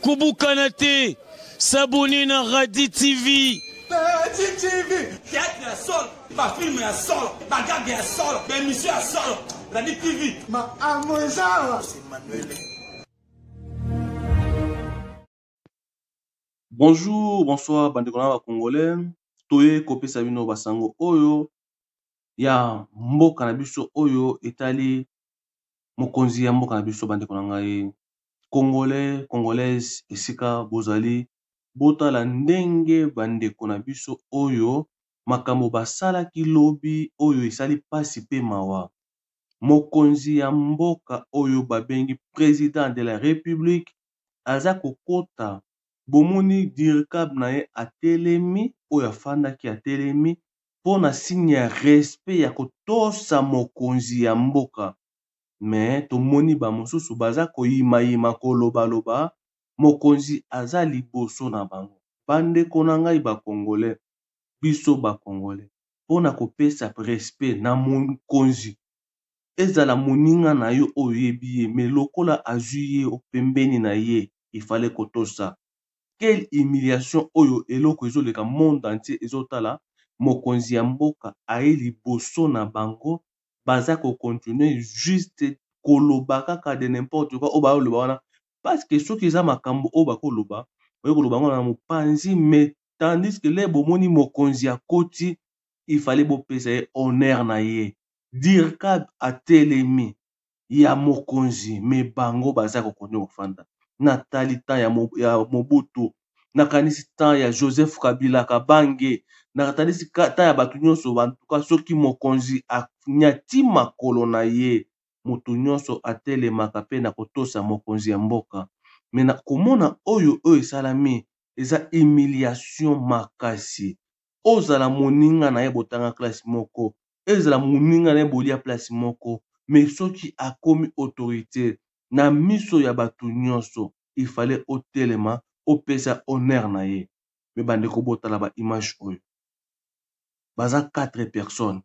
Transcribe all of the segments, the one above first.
Koubou Kanate, Sabouni na Radi TV. Radi TV. Théâtre à sol, pas film à sol, pas gag à sol, pas émission à sol. Radi TV. Ma amoisa. C'est Manuel. Bonjour, bonsoir, bandekona congolais. Toye kopé sabino basango oyo. Ya mboka na biso oyo etali mokonzi ya mboka na biso bandekona ngai. Congolais, congolaise, esika bozali. Botala ndenge bandeko na biso oyo. Makambo basala ki lobi oyo esali pasi pe mawa. Mokonzi ya mboka oyo babengi président de la république. Aza kokota. Bomoni dirkab na ye atelemi oyo afandaki atelemi pona signe ya respect ya kotosa mokonzi ya mboka. Me tomoni ba mosusu baza koyima koloba mokonzi aza liboso na bango. Bandeko na ngai ba congolais biso ba congolais pona kopesa respect na mokonzi ezala moninga na yo oyo yebi ye me lokola azwi ye opembeni na ye ifale kotosa. Quelle humiliation oyo eloko ezoleka monde entier ezotala mokonzi ya mboka aye liboso na bango baza ko continuer juste koloba kaka de n'importe quoi oba oloba wana parce que soki eza makambo oba koloba oyo koloba ngona na mopanzi mais tandis que le bomoni mokonzi ya koti il fallait bopesa ye honneur na ye dire ka atelemi ya mokonzi me bango baza ko continuer kofanda. Natali temps ya Mobutu, nakanisi temps ya Joseph Kabila Kabange, nakanisi temps ya batu nyonso bantuka soki mokonzi anyati makolo na ye, mutu nyonso atelemaka pe na kotosa mokonzi ya mboka. Me na komona oyo esalami eza humiliation makasi. Ozala moninga na ye botanga classe moko, ezala moninga na ye bolia place moko, me soki akomi autorité na miso ya batu nyonso, il fallait otelema opesa honneur na ye. Me bandeko botala ba image oyo. Baza 4 personnes.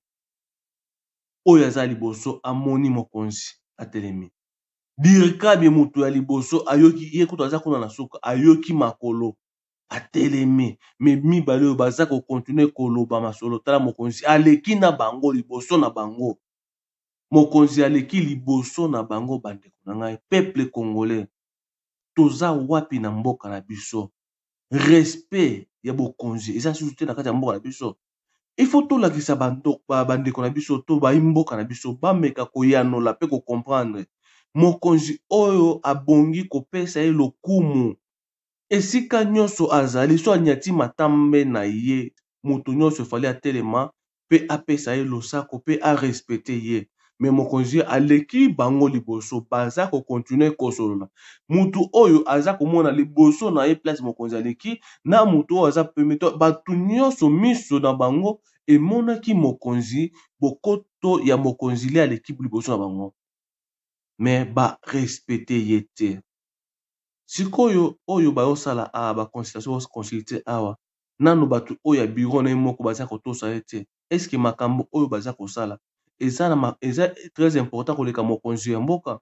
Oyo aza liboso amoni mokonzi atelemi. Dirkabi mutu ya liboso ayoki ye kutu aza kuna na suka ayoki makolo atelemi. Me mibale oyo baza ko continuer koloba masolo tala mokonzi aleki na bango liboso na bango. Mokonzi aleki liboso na bango bandeko na ngai peuple congolais. Toza wapi na mboka na biso. Respect ya bokonzi eza susu na kati ya mboka na biso. Il faut to lakisa bandeko na biso to ba mboka na biso bameka koyanola pe ko comprendre. Mokonzi oyo abongi kopesa ye lokumu. Esika nyonso azali so anyati matambe na ye mutu nyonso fallait atelema pe apesa ye losako pe a respecter ye. Mais mokonzi aleki bango liboso baza ko continuer kosolola. Mutu oyo aza komona liboso na ye place mokonzi aleki na mutu oyo aza pemito batu nyonso miso na bango emonaki mokonzi bokoto ya mokonzi le aleki liboso na bango. Mais ba respecter ye te. Sikoyo oyo bayosala ba consultation consulter awa nanu batu oyo ya bureau na moko baza kotosa ye te. Est-ce que makambo oyo baza kosala eza très important koleka mokonzi ya mboka.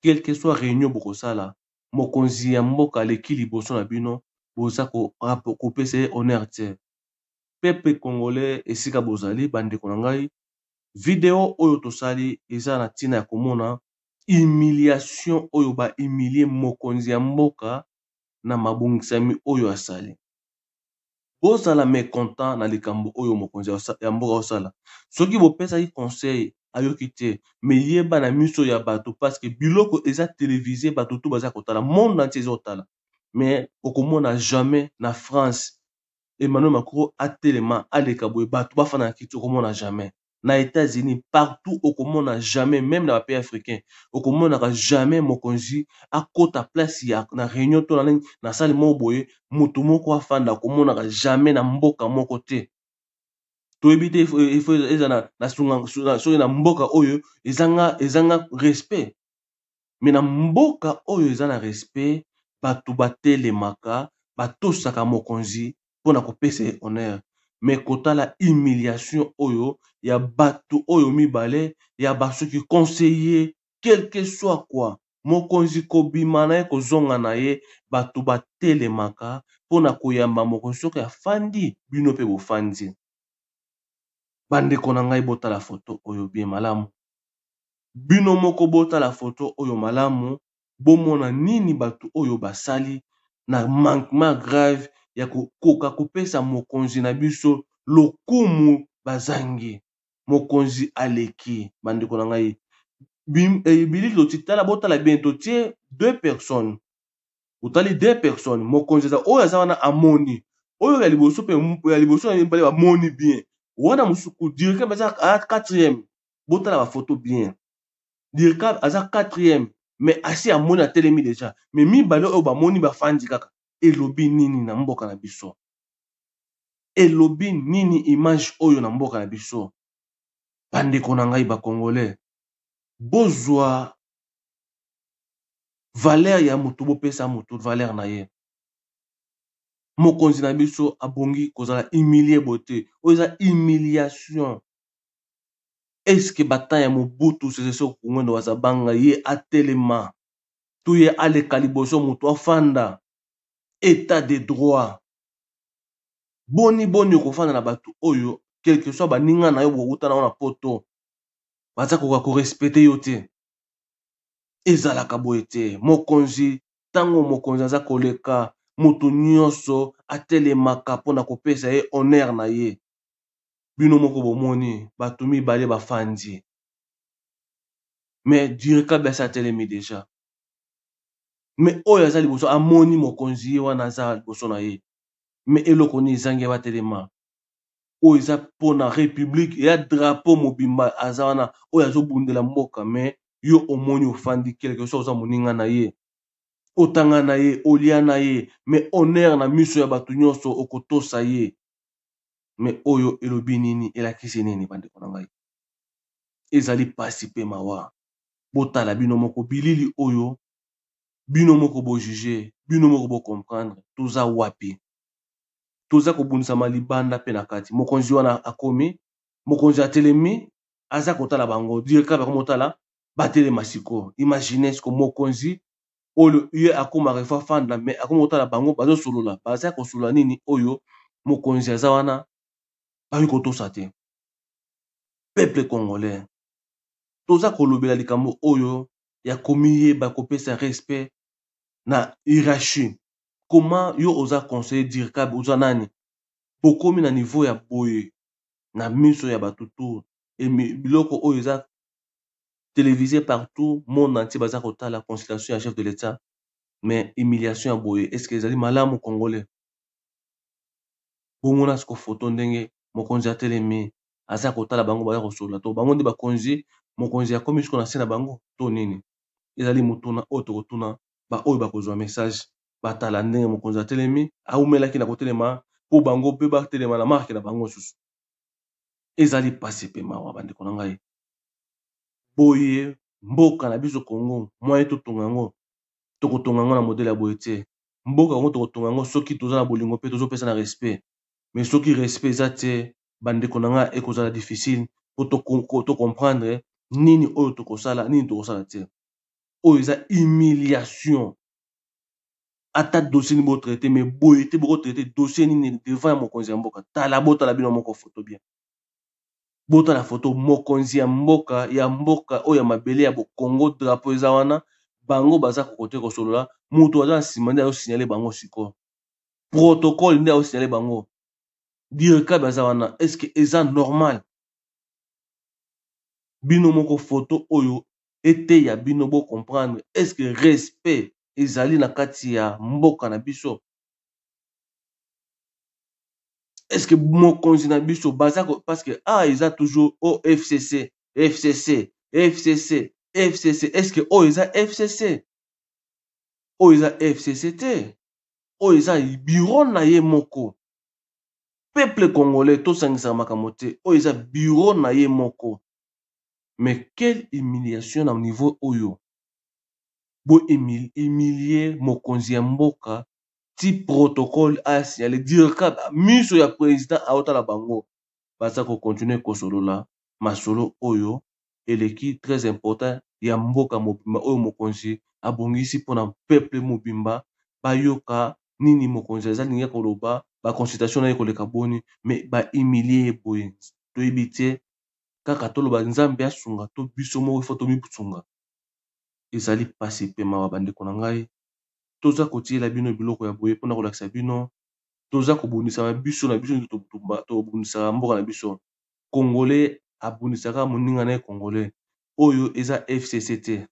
Quelle que soit réunion bokosala mokonzi ya mboka leki liboso na bino boza kopesa ye honneur te. Peuple congolais esika bozali bandeko na ngai video oyo tosali eza na tina ya komona humiliation oyo ba humilier mokonzi ya mboka na mabongisami oyo asali. Bozala mécontent na likambo oyo mokonzi ya mboka osala. Soki bopesa yi conseil ayoki te me yeba na miso ya bato parce que biloko eza télévisé bato tout baza kotala monde entier ezotala. Mais okomona jamais na France Emmanuel Macron atelema aleka boye bato bafana na kiti okomona jamais. Na États-Unis partout okomona jamais même na pays africain okomona jamais mokonzi akota place ya na réunion to na salle mo boye mutu moko afanda okomona jamais na mboka moko te. Toyebite il faut ezana na sunga so na mboka oyo ezanga respect. Mais na mboka oyo ezana respect bato batelemaka batosaka mokonzi pona kopesa honneur. Mais kotala humiliation oyo ya bato oyo mibale ya basoki conseiller quel que soit quoi mokonzi kobima na ye kozonga na ye bato batelemaka mpona koyamba mokonzi soki afandi bino mpe bofandi. Bandeko na ngai botala foto oyo bien malamu. Bino moko botala foto oyo malamu, bomona nini bato oyo basali na manquement grave ya kokoka kopesa mokonzi na biso lokumu bazangi. Mokonzi aleki. Bandeko na ngai bilili totala botala bien totie 2 personnes. Otali 2 personnes. Mokonzi za oyo aza wana amoni. Oyo ya liboso pe ya liboso ya mbale bamoni bien. Wana musuku dirika baza 4e. Botala ba photo bien. Dirika aza 4e mais asi amoni atelemi déjà. Mais mibale oyo bamoni bafandi kaka. Elobi nini na mboka na biso? Elobi nini image oyo na mboka na biso? Bandeko na ngai ba Congolais. Bozwa valeur ya mutu bopesa mutu valeur na ye. Mokonzi na biso abongi kozala humilié bote. Oza humiliation. Est-ce que bata ya Mobutu Sese Seko Ngwendo wazabanga ye atelema? Tuye aleka liboso mutu afanda. État de droit. Boni kofanda na batu oyo quelque soit baninga na yo bokuta na wana poto. Baza ko respecter yo te. Ezalaka boye te. Mokonzi tango mokonzi aza koleka mutu nyonso atelemaka mpona kopesa ye honneur na ye. Bino moko bomoni batu mibale bafandi. Mais dirika besa atelemi déjà. Mais oyo aza liboso amoni mokonzi ye wana aza liboso na ye. Mais eloko ni ezangi batelema. Oyo eza pona république ya drapeau mobimba aza wana oyo azobundela mboka mais yo omoni ofandi quelque chose oza moninga na ye. Otanga na ye, olia na ye, mais honneur na miso ya batu nyonso okotosa ye. Mais oyo elobi nini elakisi nini bandeko na ngai? Ezali pasi pe mawa. Botala bino moko bilili oyo, bino moko bo juger, bino moko bo comprendre, toza wapi? Toza kobundisa malibanda pe na kati. Mokonzi wana akomi, mokonzi atelemi, aza kotala bango, direka ba komotala, batelema siko. Imaginez ko mokonzi oyo ye akoma refa fanda mais akomotala bango bazo solola, baza ko solola nini oyo mokonzi aza wana bayi kotosa te. Peuple congolais. Toza kolobela likambo oyo ya komiye bakopesa respect na hiérarchie. Comment yo oza conseiller dirika oza nani? Bokomi na niveau ya boye na miso ya batutu. Et biloko oyo eza télévisé partout, monde entier baza kotala consultation ya chef de l'État. Mais humiliation ya boye, est-ce que ezali malamu congolais? Bomona siko photo ndenge mokonzi atelemi aza kotala bango baza kosola to bango ndi bakonzi mokonzi akomi siko na se na bango to nini? Ezali mutuna oyo tokotuna ba oyo bakozwa message batala ndenge mokonzi atelemi aumelaki na kotelema po bango pe batelema na marque na bango susu. Ezali pasi pe mawa bandeko na ngai. Boye mboka na biso Congo moye totonga ngo tokotonga ngo na modèle ya boye te. Mboka ngo tokotonga ngo soki toza na bolingo pe tozopesa na respect. Mais soki respect eza te bandeko na nga ekozala difficile po to comprendre nini oyo tokosala nini tokosala te. Oyo eza humiliation. Ata dossier ni bo traité mais boye te boko traité dossier nini devant ya mokonzi ya mboka. Tala botala bino moko photo bien. Botala photo mokonzi ya mboka oyo ya mabele ya Congo drapeau eza wana bango baza kokote kosolola mutu aza nsima nde azo signaler bango siko. Protocole nde azo signaler bango. Dirika baza wana est-ce que eza normal? Bino moko photo oyo ete ya bino bo comprendre est-ce que respect ezali na kati ya mboka na biso? Est-ce que mokonzi na biso baza parce que eza toujours au FCC est-ce que eza FCC? Eza FCC te. Eza bureau na ye moko. Peuple congolais to sangisa makambo te. Eza bureau na ye moko. Mais quelle humiliation au niveau oyo. Bo humilier mokonzi ya mboka ti protocole a signalé dire ka miso ya président a otala bango baza ko continuer ko solola masolo oyo eleki très important ya mboka mobimba oyo mokonzi abongisi mpona peuple mobimba bayoka nini mokonzi azalingi koloba baconsultation na ye koleka boni me bahumilie ye boye toyebi te kaka toloba nzambe asunga to biso moko ifo tomisunga ezali pasi mpe mawa bandeko na ngai toza kotiela bino biloko ya boye mpona kolakisa bino toza kobundisama biso na biso tobundisaka mboka na biso congolais abundisaka moninga na ye congolais oyo eza FCC te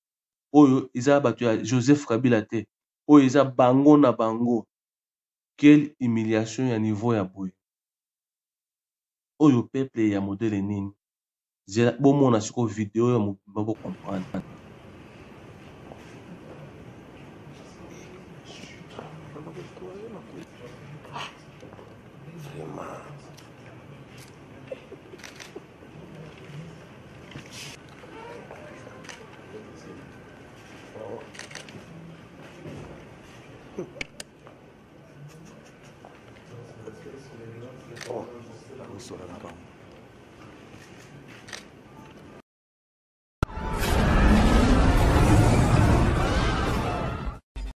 oyo eza bato ya Joseph Kabila te oyo eza bango na bango. Quelle humiliation ya niveau ya boye oyo peuple ya modele nini bomona siko video ya mobimba bo comprendre. Oh,